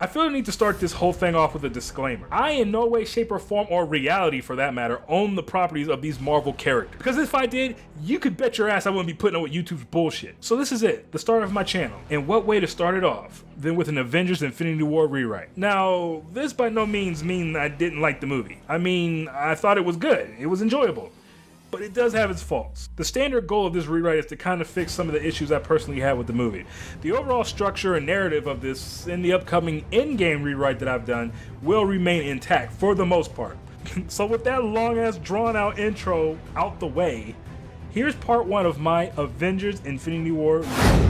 I feel the need to start this whole thing off with a disclaimer. I in no way, shape, or form, or reality for that matter, own the properties of these Marvel characters. Because if I did, you could bet your ass I wouldn't be putting up with YouTube's bullshit. So this is it, the start of my channel. And what way to start it off than with an Avengers Infinity War rewrite. Now, this by no means means I didn't like the movie. I mean, I thought it was good, it was enjoyable. But it does have its faults. The standard goal of this rewrite is to kind of fix some of the issues I personally had with the movie. The overall structure and narrative of this in the upcoming in-game rewrite that I've done will remain intact for the most part. So with that long-ass drawn-out intro out the way, here's part 1 of my Avengers Infinity War rewrite.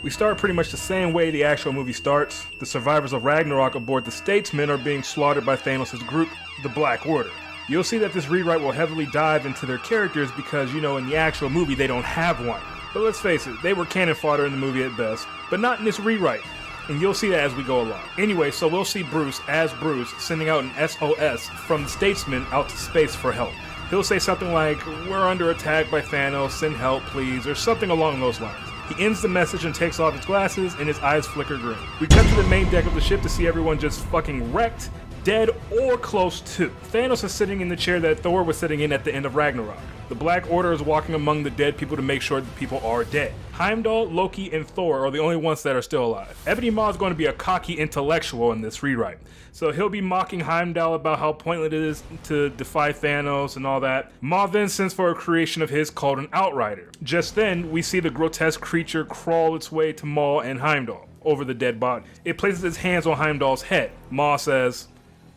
We start pretty much the same way the actual movie starts. The survivors of Ragnarok aboard the Statesman are being slaughtered by Thanos' group, the Black Order. You'll see that this rewrite will heavily dive into their characters because, you know, in the actual movie they don't have one. But let's face it, they were cannon fodder in the movie at best, but not in this rewrite. And you'll see that as we go along. Anyway, so we'll see Bruce, as Bruce, sending out an SOS from the Statesman out to space for help. He'll say something like, "We're under attack by Thanos, send help please," or something along those lines. He ends the message and takes off his glasses, and his eyes flicker green. We cut to the main deck of the ship to see everyone just fucking wrecked, dead, or close to. Thanos is sitting in the chair that Thor was sitting in at the end of Ragnarok. The Black Order is walking among the dead people to make sure that people are dead. Heimdall, Loki, and Thor are the only ones that are still alive. Ebony Maw is going to be a cocky intellectual in this rewrite. So he'll be mocking Heimdall about how pointless it is to defy Thanos and all that. Maw then sends for a creation of his called an Outrider. Just then, we see the grotesque creature crawl its way to Maw and Heimdall over the dead body. It places its hands on Heimdall's head. Maw says,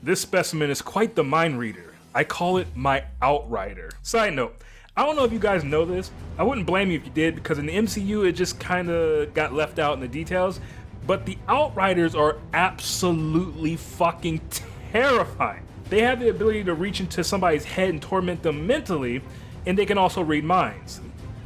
"This specimen is quite the mind reader. I call it my Outrider." Side note, I don't know if you guys know this. I wouldn't blame you if you did, because in the MCU it just kind of got left out in the details. But the Outriders are absolutely fucking terrifying. They have the ability to reach into somebody's head and torment them mentally, and they can also read minds.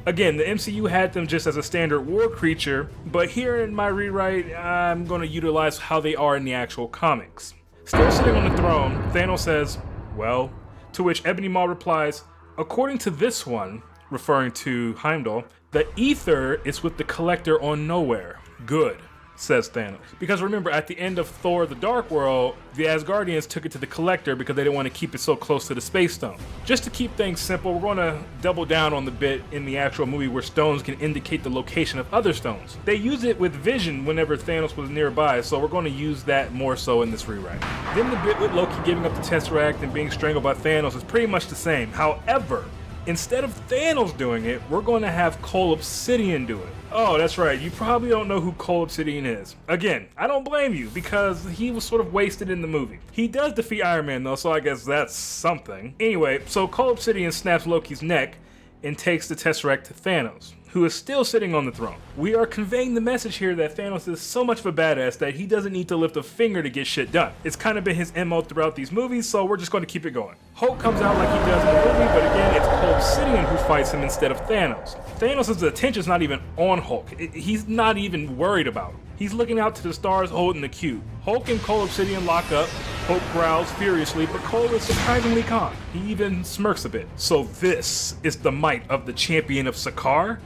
Again, the MCU had them just as a standard war creature, but here in my rewrite, I'm going to utilize how they are in the actual comics. Still sitting on the throne, Thanos says, "Well," to which Ebony Maw replies, "According to this one," referring to Heimdall, "the ether is with the Collector on Nowhere." "Good," says Thanos. Because remember, at the end of Thor the Dark World, the Asgardians took it to the Collector because they didn't want to keep it so close to the Space Stone. Just to keep things simple, we're going to double down on the bit in the actual movie where stones can indicate the location of other stones. They use it with Vision whenever Thanos was nearby, so we're going to use that more so in this rewrite. Then the bit with Loki giving up the Tesseract and being strangled by Thanos is pretty much the same. However, instead of Thanos doing it, we're going to have Cole Obsidian do it. Oh, that's right, you probably don't know who Cole Obsidian is. Again, I don't blame you, because he was sort of wasted in the movie. He does defeat Iron Man though, so I guess that's something. Anyway, so Cole Obsidian snaps Loki's neck and takes the Tesseract to Thanos, who is still sitting on the throne. We are conveying the message here that Thanos is so much of a badass that he doesn't need to lift a finger to get shit done. It's kind of been his MO throughout these movies, so we're just going to keep it going. Hulk comes out like he does in the movie, but again, it's Cole Obsidian who fights him instead of Thanos. Thanos' attention's not even on Hulk. He's not even worried about him. He's looking out to the stars holding the cube. Hulk and Cole Obsidian lock up. Hulk growls furiously, but Cole is surprisingly calm. He even smirks a bit. "So this is the might of the champion of Sakaar?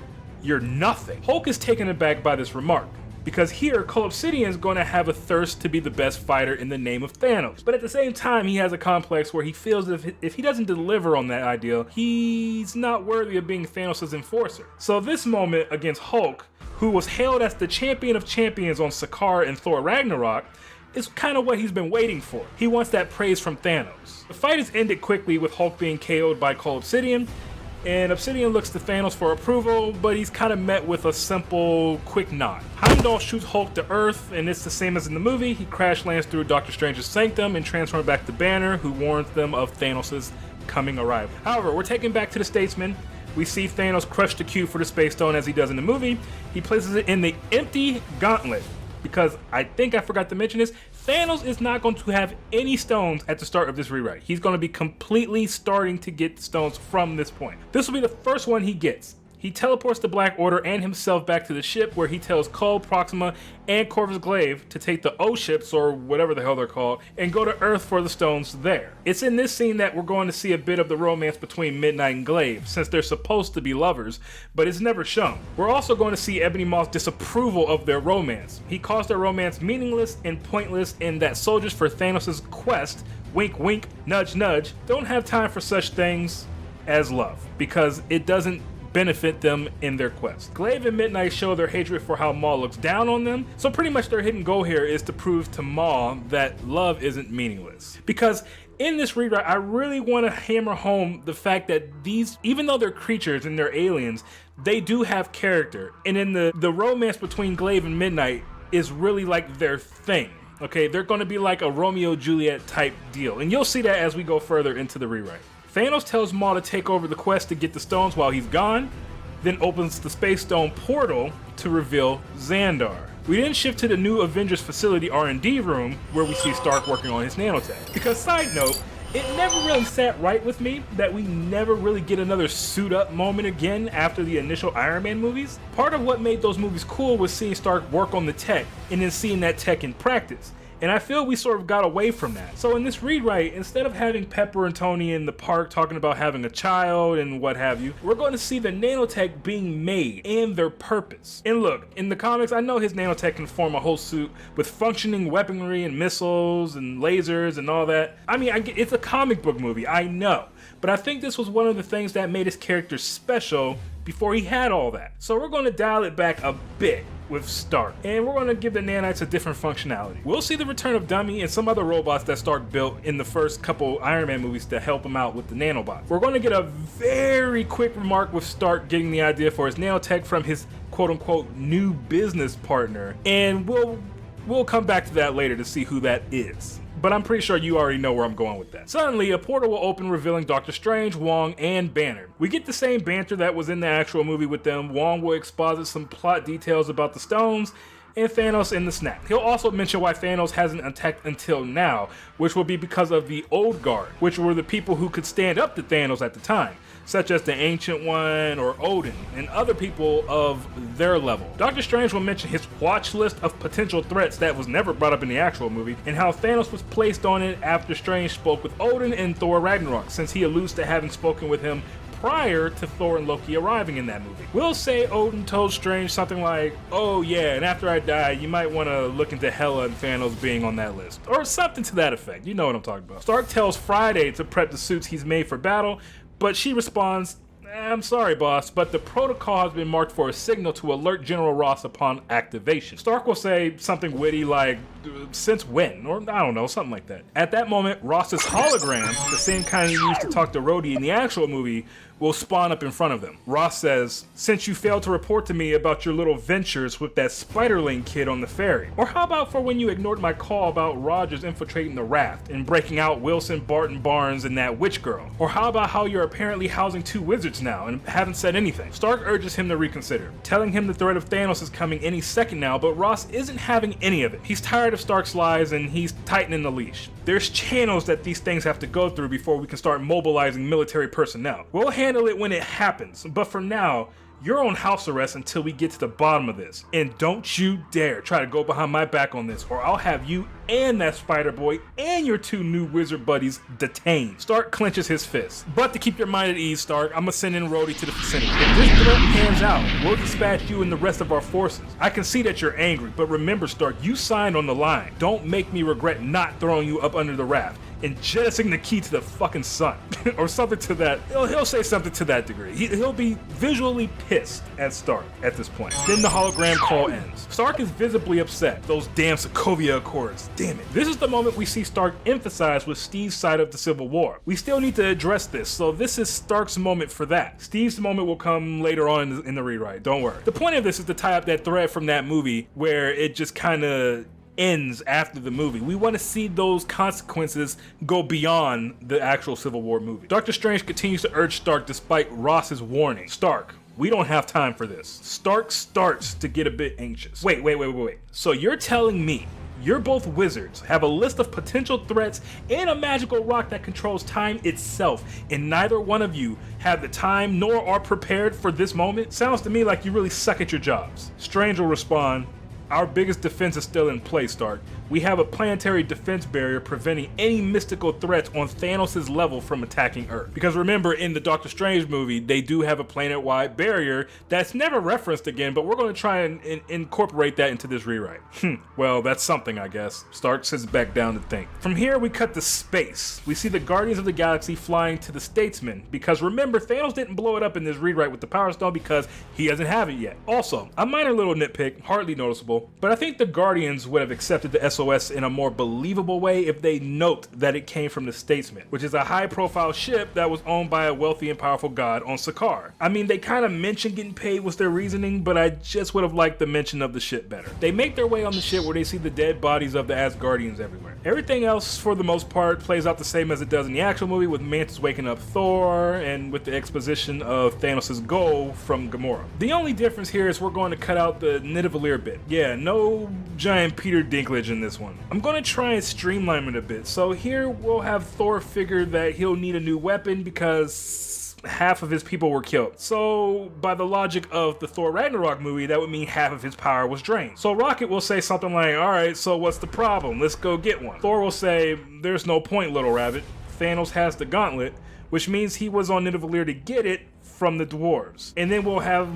You're nothing." Hulk is taken aback by this remark, because here Cole Obsidian is going to have a thirst to be the best fighter in the name of Thanos. But at the same time, he has a complex where he feels that if he doesn't deliver on that ideal, he's not worthy of being Thanos' enforcer. So this moment against Hulk, who was hailed as the champion of champions on Sakaar and Thor Ragnarok, is kind of what he's been waiting for. He wants that praise from Thanos. The fight is ended quickly with Hulk being KO'd by Cole Obsidian, and Obsidian looks to Thanos for approval, but he's kind of met with a simple, quick nod. Heimdall shoots Hulk to Earth, and it's the same as in the movie. He crash lands through Doctor Strange's sanctum and transforms back to Banner, who warns them of Thanos' coming arrival. However, we're taken back to the Statesman. We see Thanos crush the cube for the Space Stone as he does in the movie. He places it in the empty gauntlet, because I think I forgot to mention this, Thanos is not going to have any stones at the start of this rewrite. He's going to be completely starting to get stones from this point. This will be the first one he gets. He teleports the Black Order and himself back to the ship, where he tells Cole, Proxima, and Corvus Glaive to take the O ships, or whatever the hell they're called, and go to Earth for the stones there. It's in this scene that we're going to see a bit of the romance between Midnight and Glaive, since they're supposed to be lovers, but it's never shown. We're also going to see Ebony Maw's disapproval of their romance. He calls their romance meaningless and pointless, and that soldiers for Thanos' quest, wink wink, nudge nudge, don't have time for such things as love, because it doesn't benefit them in their quest. Glaive and Midnight show their hatred for how Maw looks down on them, so pretty much their hidden goal here is to prove to Maw that love isn't meaningless. Because in this rewrite, I really want to hammer home the fact that these, even though they're creatures and they're aliens, they do have character. And in the romance between Glaive and Midnight is really like their thing. Okay, they're going to be like a Romeo-Juliet type deal. And you'll see that as we go further into the rewrite. Thanos tells Maw to take over the quest to get the stones while he's gone, then opens the Space Stone portal to reveal Xandar. We then shift to the new Avengers facility R&D room, where we see Stark working on his nanotech. Because side note, it never really sat right with me that we never really get another suit up moment again after the initial Iron Man movies. Part of what made those movies cool was seeing Stark work on the tech and then seeing that tech in practice. And I feel we sort of got away from that. So in this rewrite, instead of having Pepper and Tony in the park talking about having a child and what have you, we're going to see the nanotech being made and their purpose. And look, in the comics, I know his nanotech can form a whole suit with functioning weaponry and missiles and lasers and all that. I mean, it's a comic book movie, I know. But I think this was one of the things that made his character special before he had all that. So we're going to dial it back a bit with Stark, and we're going to give the nanites a different functionality. We'll see the return of Dummy and some other robots that Stark built in the first couple Iron Man movies to help him out with the nanobots. We're going to get a very quick remark with Stark getting the idea for his nanotech from his quote-unquote new business partner, and we'll come back to that later to see who that is. But I'm pretty sure you already know where I'm going with that. Suddenly, a portal will open, revealing Doctor Strange, Wong, and Banner. We get the same banter that was in the actual movie with them. Wong will exposit some plot details about the stones, and Thanos in the snap. He'll also mention why Thanos hasn't attacked until now, which will be because of the Old Guard, which were the people who could stand up to Thanos at the time, such as the Ancient One or Odin, and other people of their level. Doctor Strange will mention his watch list of potential threats that was never brought up in the actual movie, and how Thanos was placed on it after Strange spoke with Odin in Thor Ragnarok, since he alludes to having spoken with him prior to Thor and Loki arriving in that movie. We'll say Odin told Strange something like, "Oh yeah, and after I die, you might want to look into Hela and Thanos being on that list," or something to that effect. You know what I'm talking about. Stark tells Friday to prep the suits he's made for battle, but she responds, "I'm sorry, boss, but the protocol has been marked for a signal to alert General Ross upon activation." Stark will say something witty like, "Since when?" or I don't know, something like that. At that moment, Ross's hologram, the same kind he used to talk to Rhodey in the actual movie, will spawn up in front of them. Ross says, "Since you failed to report to me about your little ventures with that Spiderling kid on the ferry. Or how about for when you ignored my call about Rogers infiltrating the raft and breaking out Wilson, Barton, Barnes, and that witch girl? Or how about how you're apparently housing 2 wizards now and haven't said anything?" Stark urges him to reconsider, telling him the threat of Thanos is coming any second now, but Ross isn't having any of it. He's tired of Stark's lies and he's tightening the leash. There's channels that these things have to go through before we can start mobilizing military personnel. We'll handle it when it happens, but for now, you're on house arrest until we get to the bottom of this. And don't you dare try to go behind my back on this, or I'll have you and that Spider-Boy and your 2 new wizard buddies detained. Stark clenches his fist. But to keep your mind at ease, Stark, I'm gonna send in Rhodey to the vicinity. If this threat pans out, we'll dispatch you and the rest of our forces. I can see that you're angry, but remember, Stark, you signed on the line. Don't make me regret not throwing you up under the raft and jettisoning the key to the fucking sun." or something to that. He'll say something to that degree. He'll be visually pissed at Stark at this point. Then the hologram call ends. Stark is visibly upset. Those damn Sokovia Accords. Damn it. This is the moment we see Stark emphasize with Steve's side of the Civil War. We still need to address this, so this is Stark's moment for that. Steve's moment will come later on in the rewrite, don't worry. The point of this is to tie up that thread from that movie where it just kind of ends after the movie. We want to see those consequences go beyond the actual Civil War movie. Doctor Strange continues to urge Stark despite Ross's warning. "Stark, we don't have time for this." Stark starts to get a bit anxious. Wait. So you're telling me You're both wizards, have a list of potential threats, and a magical rock that controls time itself, and neither one of you have the time nor are prepared for this moment? Sounds to me like you really suck at your jobs. Strange will respond, our biggest defense is still in place, Stark. We have a planetary defense barrier preventing any mystical threats on Thanos' level from attacking Earth. Because remember, in the Doctor Strange movie, they do have a planet-wide barrier that's never referenced again, but we're going to try and incorporate that into this rewrite. Well, that's something, I guess. Stark sits back down to think. From here, we cut to space. We see the Guardians of the Galaxy flying to the Statesman, because remember, Thanos didn't blow it up in this rewrite with the Power Stone because he doesn't have it yet. Also, a minor little nitpick, hardly noticeable, but I think the Guardians would have accepted the SOS in a more believable way if they note that it came from the Statesman, which is a high-profile ship that was owned by a wealthy and powerful god on Sakaar. I mean, they kind of mentioned getting paid was their reasoning, but I just would have liked the mention of the ship better. They make their way on the ship where they see the dead bodies of the Asgardians everywhere. Everything else, for the most part, plays out the same as it does in the actual movie, with Mantis waking up Thor and with the exposition of Thanos' goal from Gamora. The only difference here is we're going to cut out the Nidavellir bit. Yeah, no giant Peter Dinklage in this one. I'm going to try and streamline it a bit. So here we'll have Thor figure that he'll need a new weapon because half of his people were killed. So by the logic of the Thor Ragnarok movie, that would mean half of his power was drained. So Rocket will say something like, alright, so what's the problem? Let's go get one. Thor will say, there's no point, little rabbit. Thanos has the gauntlet, which means he was on Nidavellir to get it from the dwarves. And then we'll have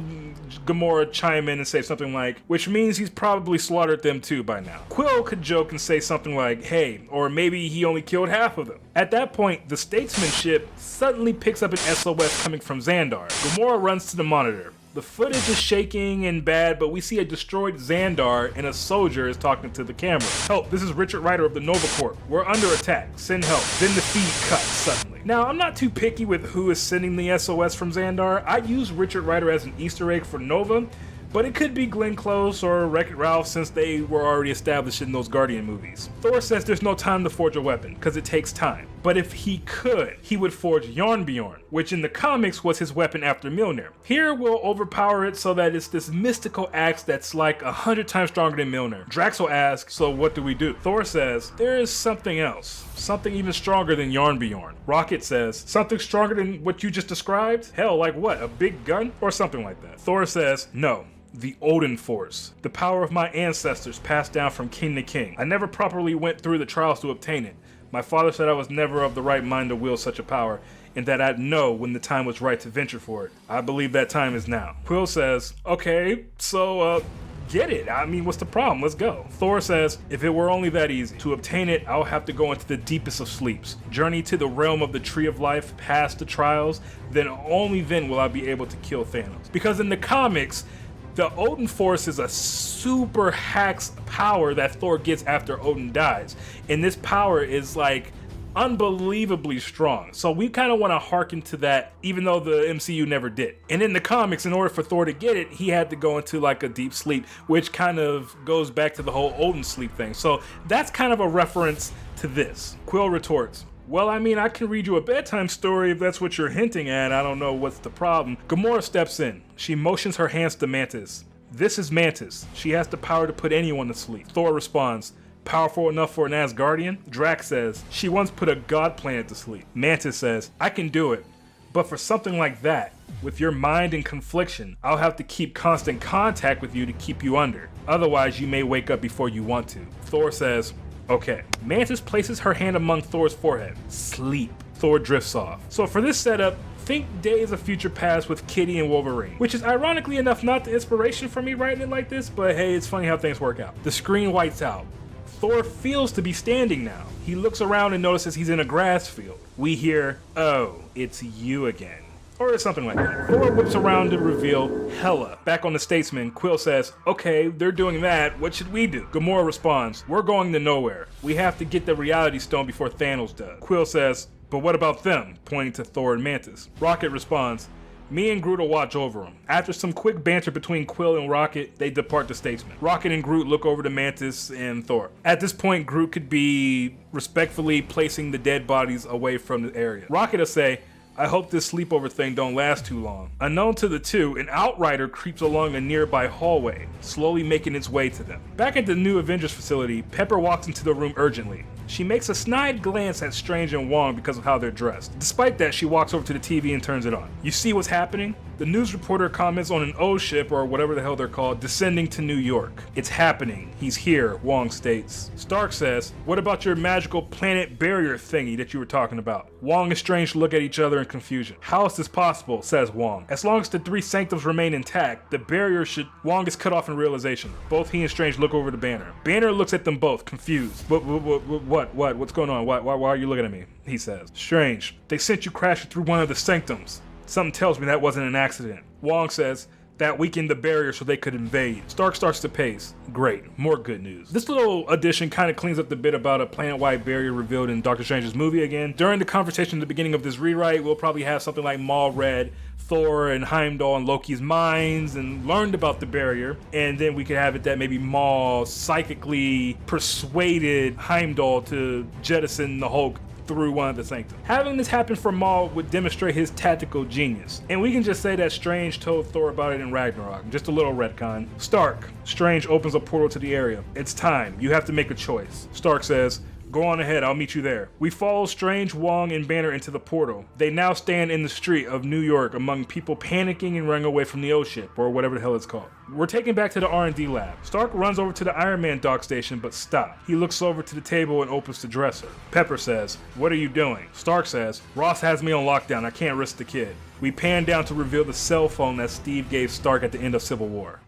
Gamora chime in and say something like, which means he's probably slaughtered them too by now. Quill could joke and say something like, hey, or maybe he only killed half of them. At that point, the Statesman ship suddenly picks up an SOS coming from Xandar. Gamora runs to the monitor. The footage is shaking and bad, but we see a destroyed Xandar and a soldier is talking to the camera. Help, this is Richard Rider of the Nova Corps. We're under attack, send help. Then the feed cuts suddenly. Now, I'm not too picky with who is sending the SOS from Xandar. I use Richard Rider as an Easter egg for Nova, but it could be Glenn Close or Wreck-It Ralph since they were already established in those Guardian movies. Thor says there's no time to forge a weapon, because it takes time. But if he could, he would forge Yarnbjorn, which in the comics was his weapon after Mjolnir. Here we'll overpower it so that it's this mystical axe that's like 100 times stronger than Mjolnir. Drax will ask, so what do we do? Thor says, there is something else. Something even stronger than Yarnbjorn. Rocket says, something stronger than what you just described? Hell, like what, a big gun? Or something like that. Thor says, no. The Odin Force, the power of my ancestors passed down from king to king. I never properly went through the trials to obtain it. My father said I was never of the right mind to wield such a power, and that I'd know when the time was right to venture for it. I believe that time is now. Quill says, okay, so, get it. I mean, what's the problem? Let's go. Thor says, if it were only that easy. To obtain it, I'll have to go into the deepest of sleeps. Journey to the realm of the Tree of Life, past the trials, then only then will I be able to kill Thanos. Because in the comics, the Odin Force is a super hacks power that Thor gets after Odin dies. And this power is like unbelievably strong. So we kind of want to hearken to that, even though the MCU never did. And in the comics, in order for Thor to get it, he had to go into like a deep sleep, which kind of goes back to the whole Odin sleep thing. So that's kind of a reference to this. Quill retorts, well, I mean, I can read you a bedtime story if that's what you're hinting at. I don't know what's the problem. Gamora steps in. She motions her hands to Mantis. This is Mantis. She has the power to put anyone to sleep. Thor responds, powerful enough for an Asgardian? Drax says, she once put a god planet to sleep. Mantis says, I can do it. But for something like that, with your mind in confliction, I'll have to keep constant contact with you to keep you under. Otherwise, you may wake up before you want to. Thor says, okay. Mantis places her hand among Thor's forehead. Sleep. Thor drifts off. So for this setup, think Days of Future Past with Kitty and Wolverine, which is ironically enough not the inspiration for me writing it like this, but hey, it's funny how things work out. The screen whites out. Thor feels to be standing now. He looks around and notices he's in a grass field. We hear, oh, it's you again. Or something like that. Thor whips around to reveal Hela. Back on the Statesman, Quill says, okay, they're doing that, what should we do? Gamora responds, we're going to nowhere. We have to get the Reality Stone before Thanos does. Quill says, but what about them? Pointing to Thor and Mantis. Rocket responds, me and Groot will watch over them. After some quick banter between Quill and Rocket, they depart the Statesman. Rocket and Groot look over to Mantis and Thor. At this point, Groot could be respectfully placing the dead bodies away from the area. Rocket will say, I hope this sleepover thing don't last too long. Unknown to the two, an outrider creeps along a nearby hallway, slowly making its way to them. Back at the new Avengers facility, Pepper walks into the room urgently. She makes a snide glance at Strange and Wong because of how they're dressed. Despite that, she walks over to the TV and turns it on. You see what's happening? The news reporter comments on an O ship, or whatever the hell they're called, descending to New York. It's happening. He's here, Wong states. Stark says, what about your magical planet barrier thingy that you were talking about? Wong and Strange look at each other in confusion. How is this possible, says Wong. As long as the three sanctums remain intact, the barrier should... Wong is cut off in realization. Both he and Strange look over to Banner. Banner looks at them both, confused. What's going on? Why are you looking at me? He says. Strange, they sent you crashing through one of the sanctums. Something tells me that wasn't an accident. Wong says, that weakened the barrier so they could invade. Stark starts to pace. Great, more good news. This little addition kind of cleans up the bit about a planet-wide barrier revealed in Doctor Strange's movie again. During the conversation at the beginning of this rewrite, we'll probably have something like Maul read Thor and Heimdall and Loki's minds and learned about the barrier, and then we could have it that maybe Maul psychically persuaded Heimdall to jettison the Hulk through one of the sanctums. Having this happen for Maul would demonstrate his tactical genius. And we can just say that Strange told Thor about it in Ragnarok. Just a little retcon. Stark. Strange opens a portal to the area. It's time. You have to make a choice. Stark says, go on ahead, I'll meet you there. We follow Strange, Wong, and Banner into the portal. They now stand in the street of New York among people panicking and running away from the O-ship, or whatever the hell it's called. We're taken back to the R&D lab. Stark runs over to the Iron Man dock station, but stops. He looks over to the table and opens the dresser. Pepper says, what are you doing? Stark says, Ross has me on lockdown, I can't risk the kid. We pan down to reveal the cell phone that Steve gave Stark at the end of Civil War.